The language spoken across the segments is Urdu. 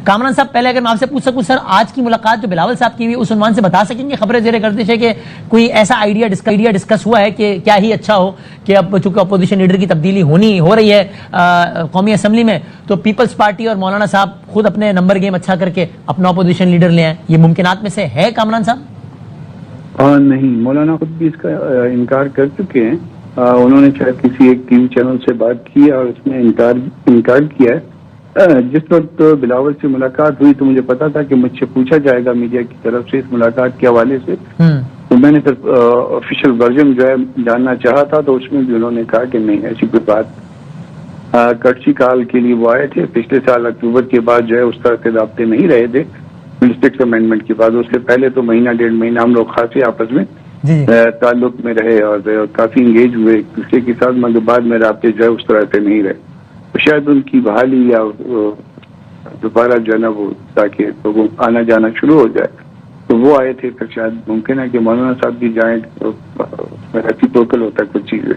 کامران صاحب پہلے اگر میں آپ سے پوچھ سکوں سر، آج کی ملاقات جو بلاول صاحب کی ہوئی اس عنوان سے بتا سکیں گے خبریں زیر گردش ہے کہ کوئی ایسا آئیڈیا ڈسکس ہوا ہے کہ کیا ہی اچھا ہو کہ اب چونکہ اپوزیشن لیڈر کی تبدیلی ہو رہی ہے قومی اسمبلی میں، تو پیپلز پارٹی اور مولانا صاحب خود اپنے نمبر گیم اچھا کر کے اپنا اپوزیشن لیڈر لے آئیں، یہ ممکنات میں سے ہے کامران صاحب؟ نہیں، مولانا خود بھی اس کا انکار کر چکے ہیں. انہوں نے شاید کسی ایک ٹی وی چینل سے بات کی اور اس میں انکار کیا ہے. جس وقت بلاول سے ملاقات ہوئی تو مجھے پتا تھا کہ مجھ سے پوچھا جائے گا میڈیا کی طرف سے اس ملاقات کے حوالے سے، تو میں نے پھر آفیشیل ورژن جو ہے جاننا چاہا تھا، تو اس میں بھی انہوں نے کہا کہ نہیں ایسی کوئی بات. کٹسی کال کے لیے وہ آئے تھے پچھلے سال اکتوبر کے بعد، جو ہے اس طرح کے رابطے نہیں رہے تھے منسٹرکس امینڈمنٹ کے بعد. اس سے پہلے تو مہینہ ڈیڑھ مہینہ ہم لوگ خاصے آپس میں تعلق میں رہے اور کافی انگیج ہوئے ایک دوسرے کے ساتھ، مگر بعد میں رابطے جو ہے اس طرح سے نہیں رہے. تو شاید ان کی بحالی یا دوبارہ جو ہے نا وہ تاکہ لوگوں آنا جانا شروع ہو جائے تو وہ آئے تھے. پھر شاید ممکن ہے کہ مولانا صاحب بھی جائیں، ایسی توکل ہوتا ہے کچھ چیزیں.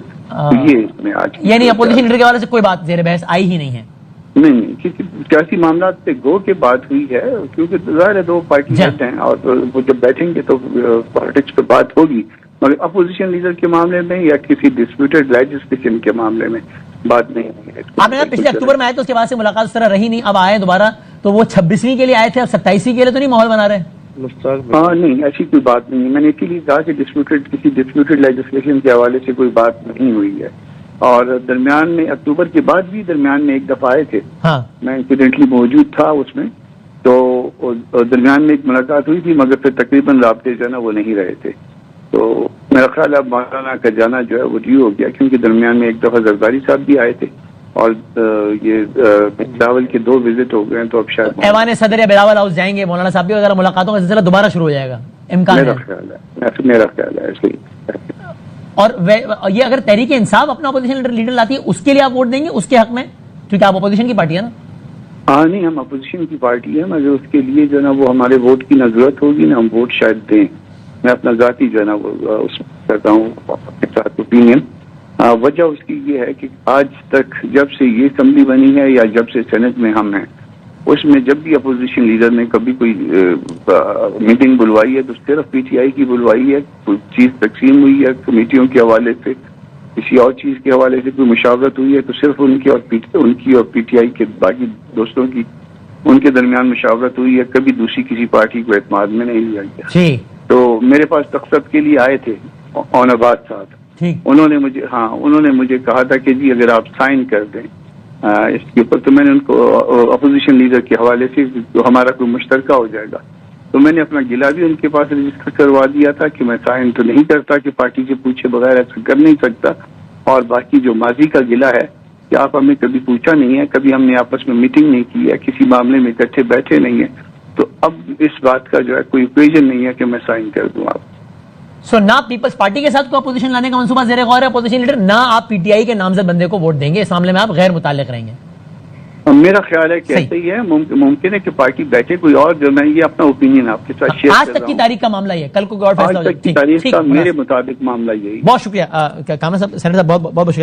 یہ اس میں آج یعنی اپوزیشن لیڈر کے حوالے سے کوئی بات زیر بحث آئی ہی نہیں ہے؟ نہیں، کسی سیاسی معاملات سے گو کے بات ہوئی ہے، کیونکہ ظاہر ہے دو پارٹی ہیڈ ہیں اور وہ جب بیٹھیں گے تو پالیٹکس پہ بات ہوگی، مگر اپوزیشن لیڈر کے معاملے میں یا کسی ڈسپیوٹڈ لیجسلیشن کے معاملے میں بات نہیں ہے. آپ نے پچھلے اکتوبر میں آئے تو اس کے بعد سے ملاقات اس طرح رہی نہیں، اب آئے دوبارہ تو وہ 26ویں کے لیے آئے تھے، اب 27ویں کے لیے تو نہیں ماحول بنا رہے؟ نہیں، ایسی کوئی بات نہیں. میں نے اسی لیے کہا کہ کسی ڈسپیوٹڈ لیجسلیشن کے حوالے سے کوئی بات نہیں ہوئی ہے. اور درمیان میں اکتوبر کے بعد بھی درمیان میں ایک دفعہ آئے تھے، میں انسیڈنٹلی موجود تھا اس میں، تو درمیان میں ایک ملاقات ہوئی تھی، مگر پھر تقریباً رابطے جو ہے نا وہ نہیں رہے تھے. تو میرا خیال ہے مولانا کا جانا جو ہے وہ ڈیو ہو گیا، کیونکہ درمیان میں ایک دفعہ زرداری صاحب بھی آئے تھے اور یہ بلاول کے 2 وزٹ ہو گئے ہیں. تو اب شاید ایوان صدر یا بلاول ہاؤس جائیں گے مولانا صاحب بھی وغیرہ، ملاقاتوں کا سلسلہ دوبارہ شروع ہو جائے گا، امکان ہے؟ میرا خیال ہے ایسے ہی. اور یہ اگر تحریک انصاف اپنا اپوزیشن لیڈر لاتی ہے اس کے لیے آپ ووٹ دیں گے اس کے حق میں، کیونکہ آپ اپوزیشن کی پارٹی ہے نا؟ ہاں نہیں، ہم اپوزیشن کی پارٹی ہے، مگر اس کے لیے جو ہے نا وہ ہمارے ووٹ کی ضرورت ہوگی نا، ہم ووٹ شاید دیں. میں اپنا ذاتی جو ہے نا وہ اس میں کرتا ہوں اپنے ساتھ اوپینین. وجہ اس کی یہ ہے کہ آج تک جب سے یہ اسمبلی بنی ہے یا جب سے سینٹ میں ہم ہیں، اس میں جب بھی اپوزیشن لیڈر نے کبھی کوئی میٹنگ بلوائی ہے تو صرف پی ٹی آئی کی بلوائی ہے. کوئی چیز تقسیم ہوئی ہے کمیٹیوں کے حوالے سے، کسی اور چیز کے حوالے سے کوئی مشاورت ہوئی ہے تو صرف ان کی اور پی ٹی آئی کے باقی دوستوں کی ان کے درمیان مشاورت ہوئی ہے. کبھی دوسری کسی پارٹی کو اعتماد میں نہیں لیا گیا. تو میرے پاس تخصص کے لیے آئے تھے اون آباد صاحب، انہوں نے مجھے کہا تھا کہ جی اگر آپ سائن کر دیں اس کے اوپر، تو میں نے ان کو اپوزیشن لیڈر کے حوالے سے تو ہمارا کوئی مشترکہ ہو جائے گا. تو میں نے اپنا گلہ بھی ان کے پاس رجسٹر کروا دیا تھا کہ میں سائن تو نہیں کرتا، کہ پارٹی سے پوچھے بغیر ایسا کر نہیں سکتا. اور باقی جو ماضی کا گلہ ہے کہ آپ ہمیں کبھی پوچھا نہیں ہے، کبھی ہم نے آپس میں میٹنگ نہیں کی ہے، کسی معاملے میں اکٹھے بیٹھے نہیں ہیں، تو اب اس بات کا جو ہے کوئی اوکیزن نہیں ہے کہ میں سائن کر دوں. آپ سو نہ پیپلز پارٹی کے ساتھ کو اپوزیشن لانے کا منصوبہ زیر غور ہے اپوزیشن لیڈر، نہ آپ پی ٹی آئی کے نامزد بندے کو ووٹ دیں گے، اس معاملے میں آپ غیر متعلق رہیں گے؟ میرا خیال ہے کہ ایسا ہی ہے. ممکن ہے کہ پارٹی بیٹھے کوئی اور، جو میں یہ اپنا اوپینین آپ کے ساتھ شیئر کر رہا ہوں. آج تک کی تاریخ کا معاملہ یہ، کل کو کوئی اور فیصلہ ہو جائے. آج تک کی تاریخ کا میرے مطابق معاملہ یہی. بہت شکریہ کامران صاحب، سینیٹر صاحب، بہت بہت شکریہ.